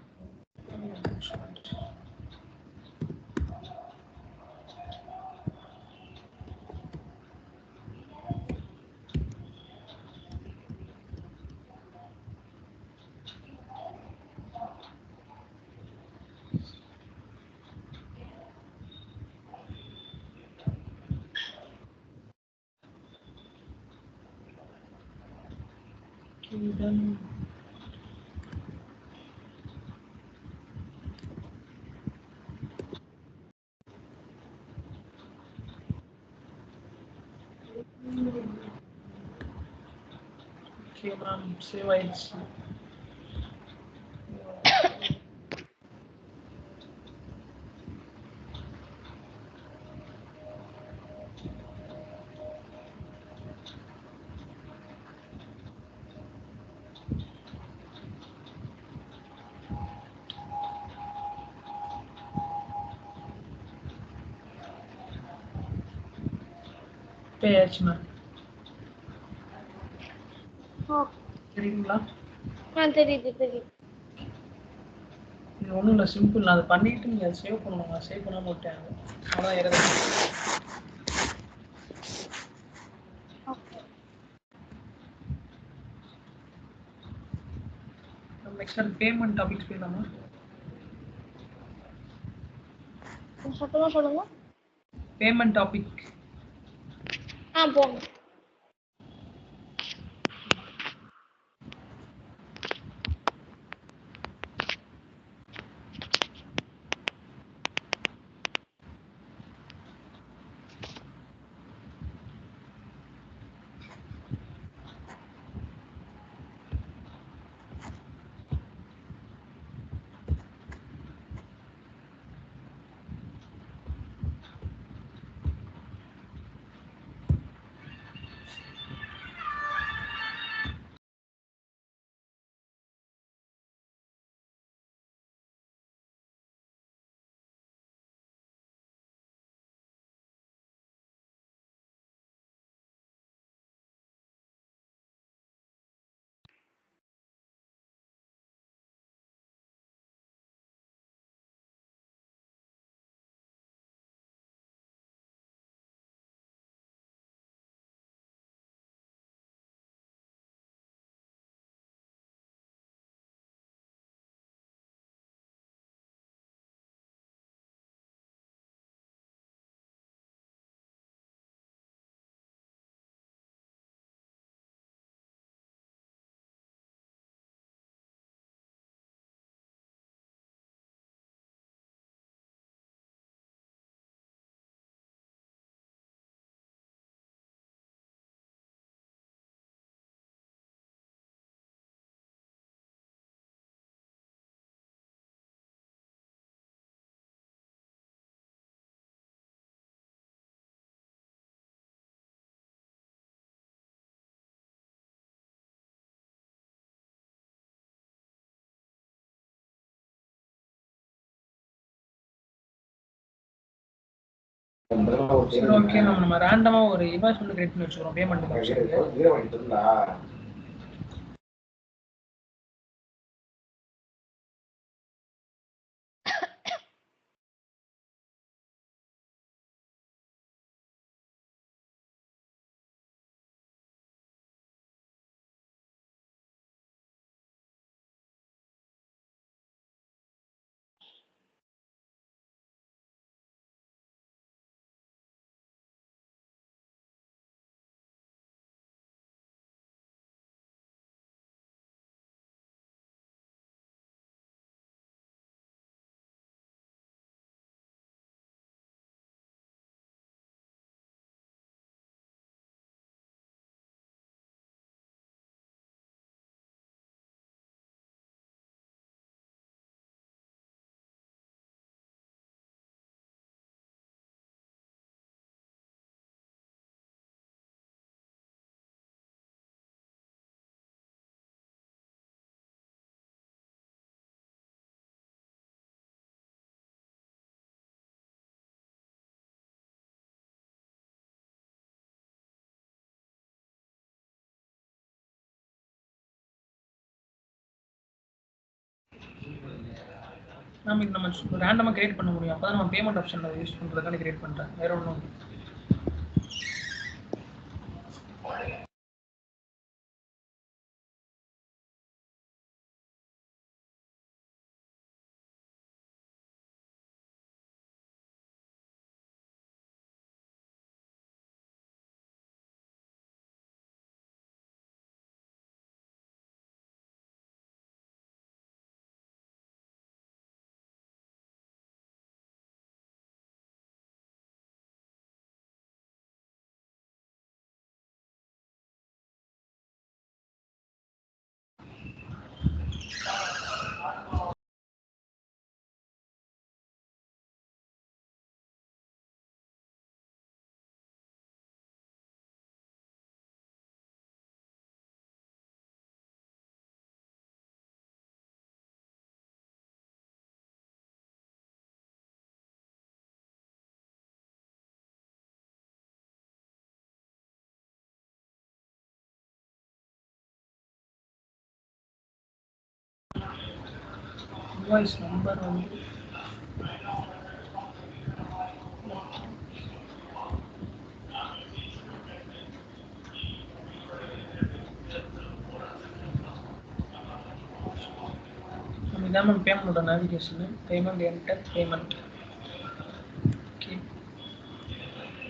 Done. Okay, ma'am. Save ஆயிடுச்சு. பே ஆயிடுச்சு மேம். சரிங்களா? தெரியுது தெரியுது. இது ஒன்றும் இல்லை, சிம்பிள். நான் அதை பண்ணிட்டு நீங்கள் சேவ் பண்ணணும். நான் சேவ் பண்ணாமல் விட்டேன். அதான் இறங்க. நம்ம நெக்ஸ்ட் பேமெண்ட் டாபிக்ஸ் போயிடலாமா? சத்தமா சொல்லுங்க. Payment topic. போங்க. சரி, ஓகே. நம்ம ரேண்டமா ஒரு இமேஜ் வந்து கிரியேட் பண்ணி வச்சுக்கிறோம் பேமெண்ட் ஆப்ஷனுக்கு. நம்ம ரேண்டமா கிரியேட் பண்ண முடியும். அப்பதான் நம்ம பேமெண்ட் ஆப்ஷன்ல யூஸ் பண்றதுக்கான கிரியேட் பண்றேன். வேற ஒன்றும் இன்வாய்ஸ் நம்பர் வந்து இதான் மேம் பேமெண்ட்டோட navigation. Payment enter payment. Okay,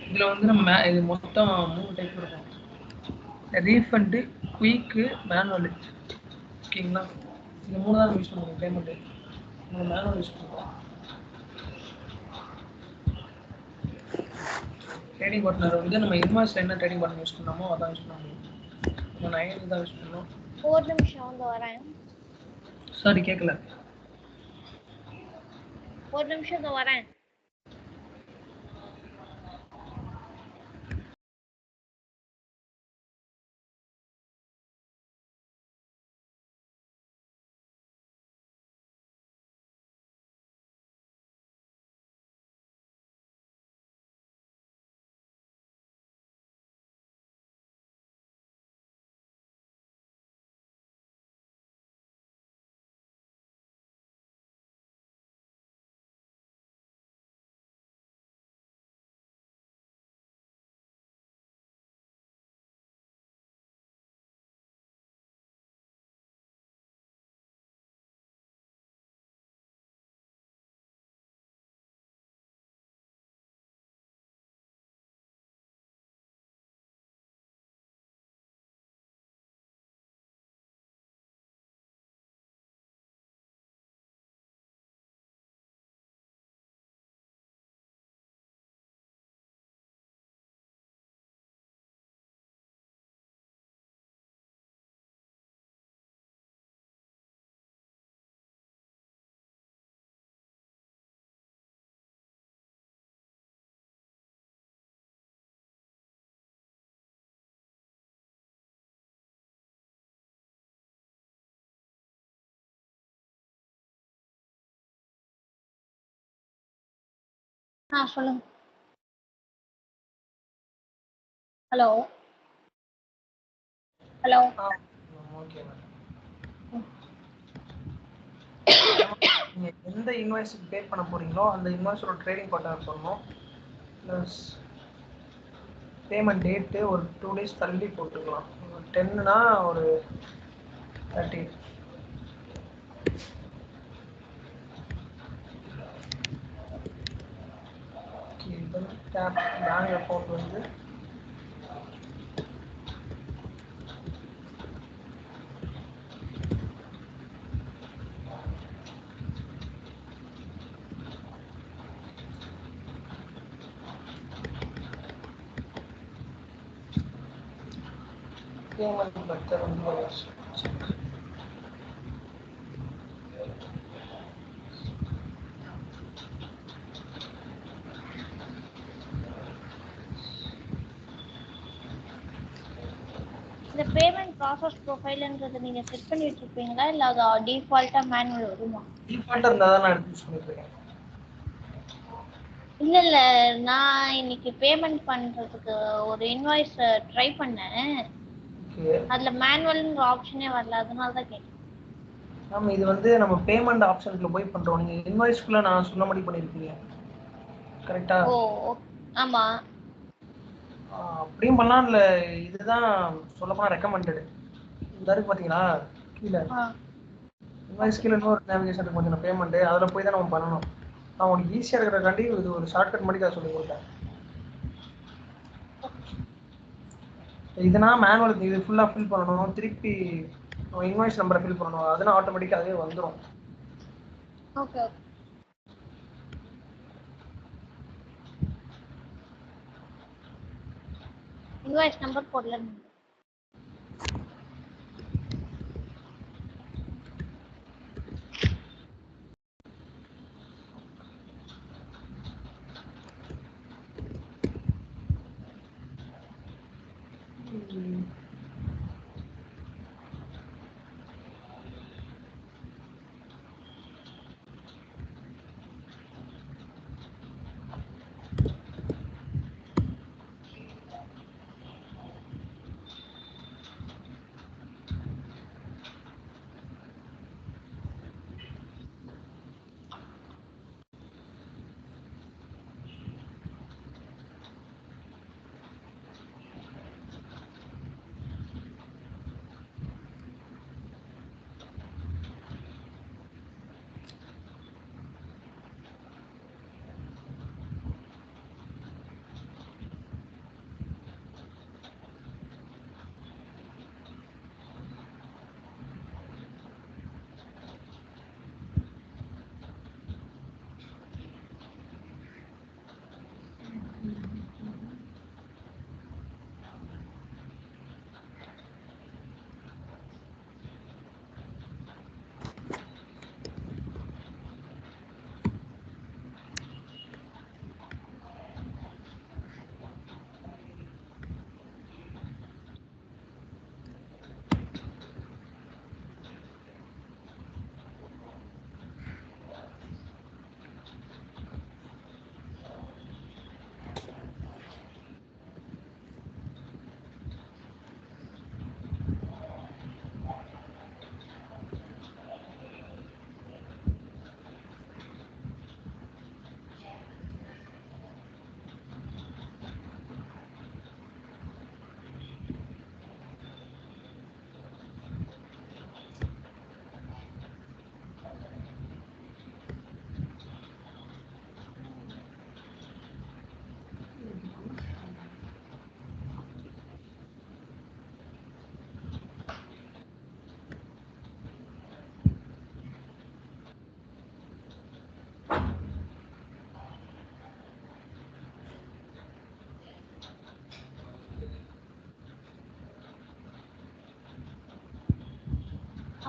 இதில் வந்து நம்ம இது மொத்தம் 3 டைப் இருக்கும். Refund, quick, manual. ஓகேங்களா, இந்த 3 தான் நம்ம யூஸ் பண்ணுவோம் பேமெண்ட்டு. நம்ம மேனுவல் யூஸ் பண்ணுவோம். ட்ரேடிங் பார்ட்னர் வந்து நம்ம இன்வாய்ஸில் என்ன ட்ரேடிங் பார்ட்னர் யூஸ் பண்ணாமோ அதான் யூஸ் பண்ண முடியும். நம்ம 9 தான் யூஸ் பண்ணோம். ஒரு நிமிஷம் வந்து வரேன். சாரி, கேட்கல. ஒரு நிமிஷம் வந்து வரேன். சொல்லுங்க. Hello hello. Okay ma'am. நீங்கள் எந்த இன்வாய்ஸுக்கு பே பண்ண போகிறீங்களோ அந்த இன்வாய்ஸோட ட்ரேடிங் பார்ட்னர் பண்ணணும். ப்ளஸ் பேமெண்ட் டேட்டு ஒரு 2 days தள்ளி போட்டுக்கலாம். 10னா ஒரு 30. ஓகே, இது டேப் பேங்க் அக்கௌண்ட் வந்து பேமெண்ட் மெத்தட் வந்து செக். இந்த பேமெண்ட் ப்ராசஸ் ப்ரொஃபைல்ன்றது நீங்க செட் பண்ணி வச்சிருப்பீங்களா இல்ல அது டிஃபால்ட்டா மேனுவல் வருமா? டிஃபால்ட்டாக இருந்தால் தான் நான் எடுத்து யூஸ் பண்ணிட்டுருக்கேன். இல்ல நான் இன்னைக்கு பேமெண்ட் பண்றதுக்கு ஒரு இன்வாய்ஸ் ட்ரை பண்ணேன். ஓகே அதுல மேனுவல்ங்கிற ஆப்ஷனே வரல, அதனால தான் கேட்டேன். மேம், இது வந்து நம்ம பேமெண்ட் ஆப்ஷனுக்குள்ள போய் பண்ணுறோம். நீங்கள் இன்வாய்ஸ்க்குள்ளே நான் சொன்ன மாதிரி பண்ணியிருக்கீங்க கரெக்டாக? ஓ ஆமா. அப்படியும் பண்ணலாம். இல்லை, இதுதான் சொல்லப்போனால் ரெக்கமெண்டடு. இந்த இருக்கு பார்த்தீங்களா கீழே, இன்வாய்ஸ் கீழே இன்னொரு நேவிகேஷன் இருக்கு பார்த்தீங்கன்னா பேமெண்ட்டு, அதில் போய் தான் நம்ம பண்ணணும். நான் உங்களுக்கு ஈஸியாக இருக்கிறக்காண்டி இது ஒரு ஷார்ட்கட் மாதிரி தான் சொல்லி கொடுத்தேன். இதுனா மேனுவல், இது ஃபுல்லாக ஃபில் பண்ணணும். திருப்பி இன்வாய்ஸ் நம்பரை ஃபில் பண்ணணும். அதெல்லாம் ஆட்டோமேட்டிக்காக அதுவே வந்துடும். ஓகே. இன்வாய்ஸ் நம்பர் போடல.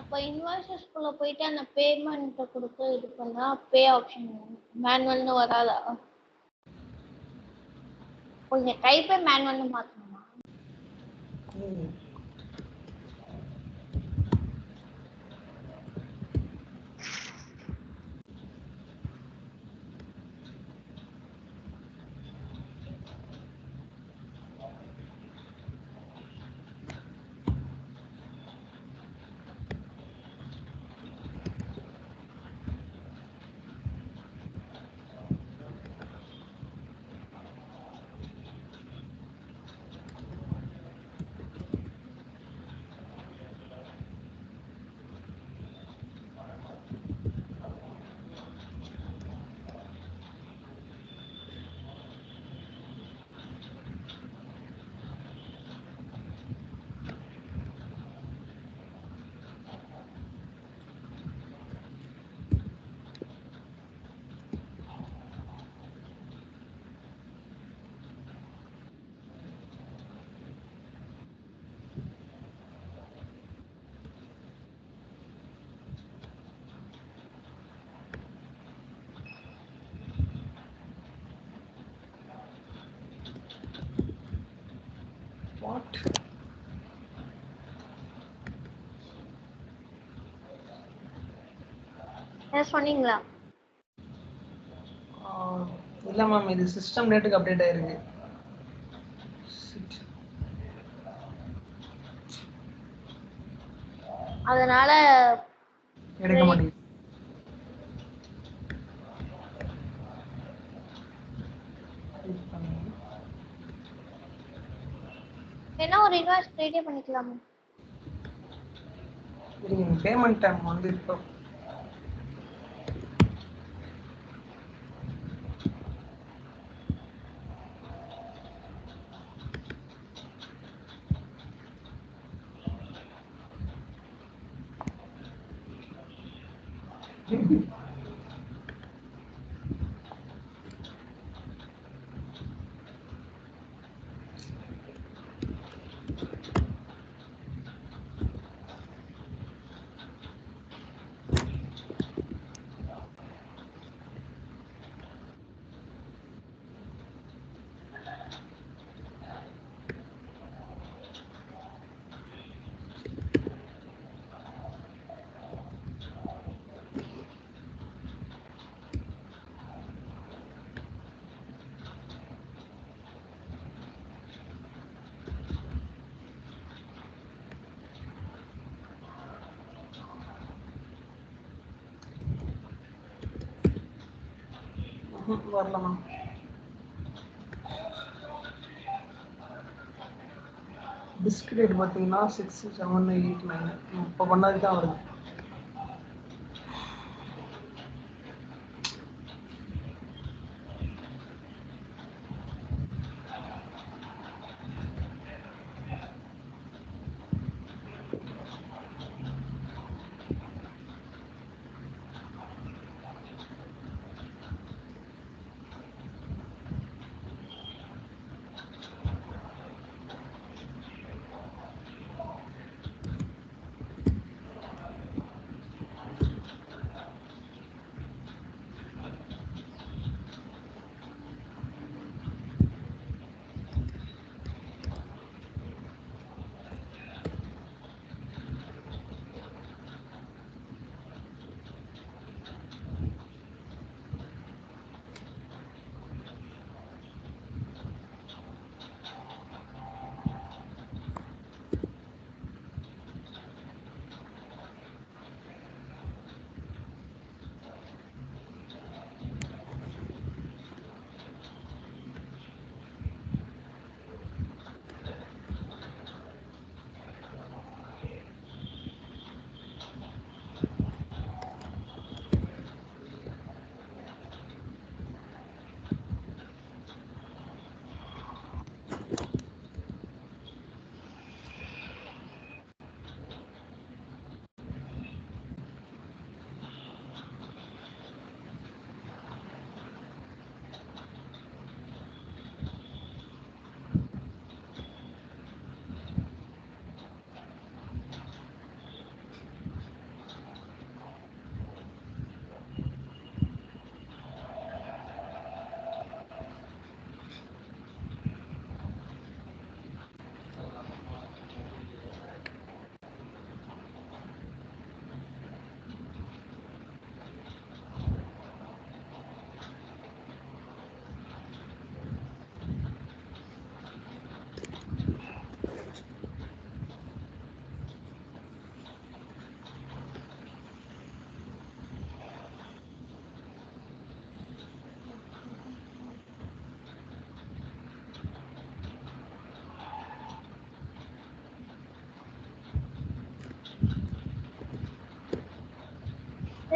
அப்போ இன்வாய்சஸ்குள்ள போயிட்டு அந்த பேமெண்ட்டை கொடுத்து இது பண்ணா பே ஆப்ஷன் மேனுவல்னு வராதா? கொஞ்சம் டைப்பே மேனுவல்னு மாற்றணுமா? வாட்? என்ன சொன்னீங்களா? இல்லை மேம், இது சிஸ்டம் டேட்டுக்கு அப்டேட் ஆயிருக்கு. அதனால எடுக்க மாட்டேங்குது. என்ன ஒரு இன்வாய்ஸ் கிரியேட் பண்ணிக்கலாமா? பேமெண்ட் டைம் வந்து இப்போ வரல மேம். டிஸ்க் ரேட் பார்த்தீங்கன்னா 6, 7, 8, 9 இப்போ பண்ணாது தான் வருது.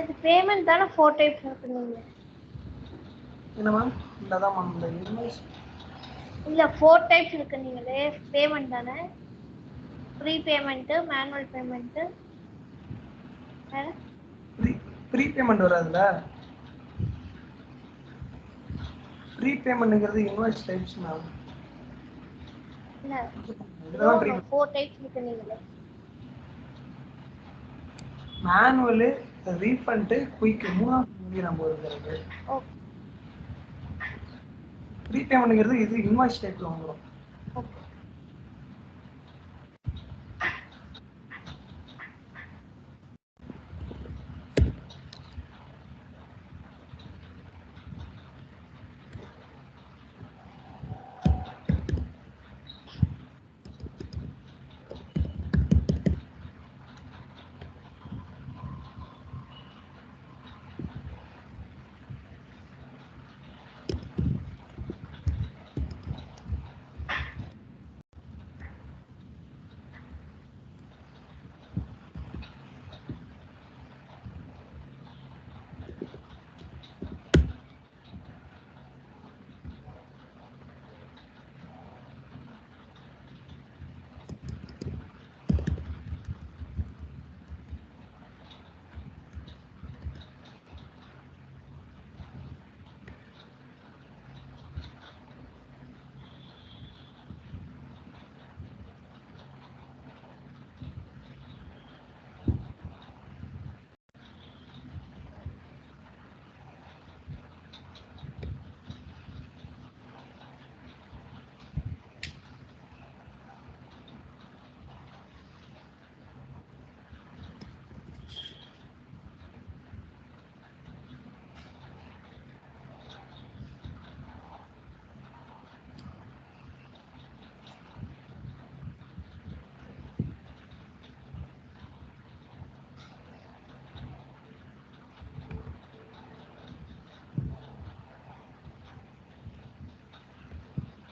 இது பேமெண்ட் தானே 4 டைப்ஸ் இருக்குங்க. என்ன மேம்? இல்லதான் மேம் இந்த இன்வாய்ஸ் இல்ல 4 டைப்ஸ் இருக்கு நீங்களே பேமெண்ட் தானே? Prepayment, manual payment. Prepayment வராதுல்ல. ப்ரீ பேமெண்ட்ங்கிறது இன்வாய்ஸ் டைப்ஸ் மேம். இல்ல இதெல்லாம் ப்ரீ 4 டைப்ஸ் இருக்கு நீங்களே. மேனுவல், ரீஃபண்ட், குயிக் மூணாவது நம்ம இருக்கிறது. ஓகே ப்ரீ பேமெண்ட்ங்கிறது இது இன்வாய்ஸ் டைப்ல வந்துடும். ஓகே.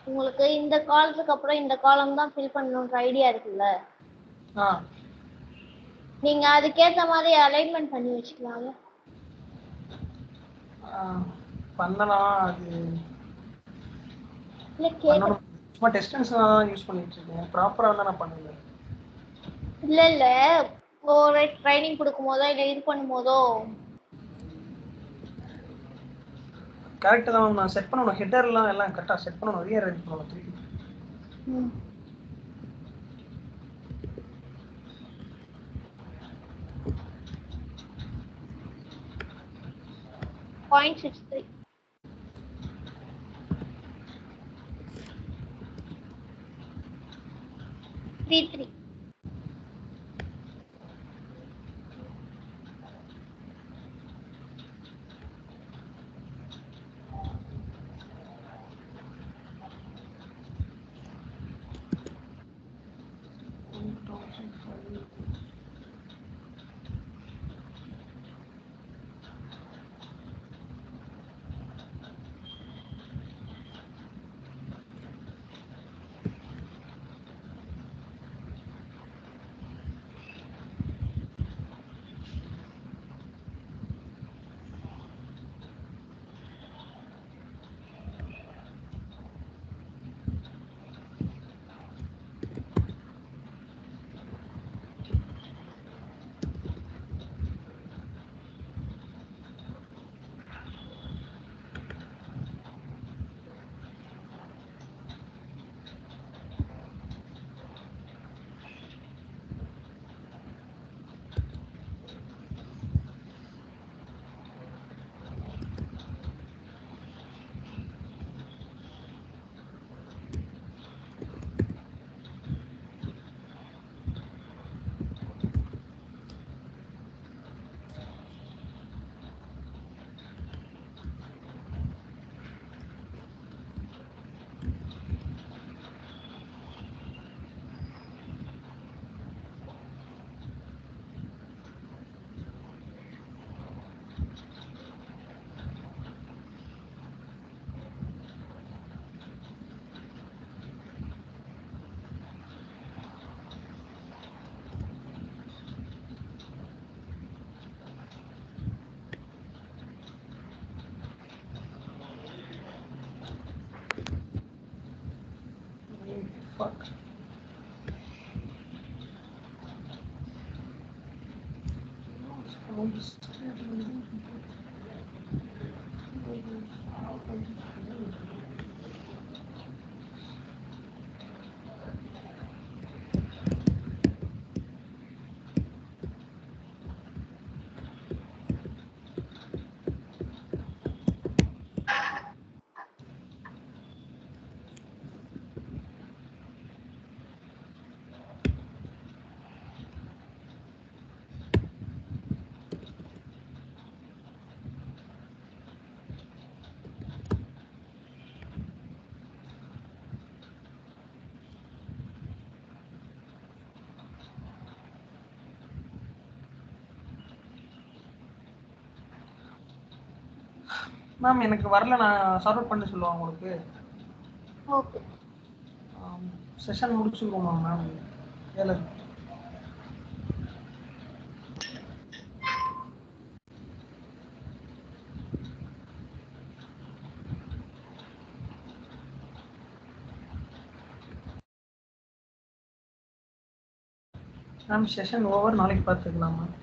உங்களுக்கு இந்த காலத்துக்கு அப்புறம் இந்த காலம் தான் ஃபில் பண்ணணும்ன்ற ஐடியா இருக்குல்ல, ஆ நீங்க அதுக்கேத்த மாதிரி அலைன்மெண்ட் பண்ணி வச்சுக்கலாம்ல. பண்ணலாம். அது இல்ல கேக்குறேன். பண்ணணும். சும்மா டெஸ்டன்ஸ் தான் யூஸ் பண்ணிட்டு இருக்கேன். ப்ராப்பரா தான் நான் பண்ணல. இல்ல ஒரு ட்ரைனிங் கொடுக்கும் போதோ இல்ல இது பண்ணும் போதோ. கரெக்ட் தான். நான் செட் பண்ணணும். ஹெட்டர்லாம் எல்லாம் கரெக்டாக செட் பண்ணணும். ரீஅரேஞ்ச் பண்ணணும் திருப்பி. ம். 0.63 33. Fuck. மேம் எனக்கு வரல, நான் சார்ட் பண்ண சொல்லுவாங்க உங்களுக்கு. ஓகே. செஷன் முடிச்சுருவோமா மேம்? ஏழு. மேம் செஷன் ஓவர், நாளைக்கு பார்த்துக்கலாம் மேம்.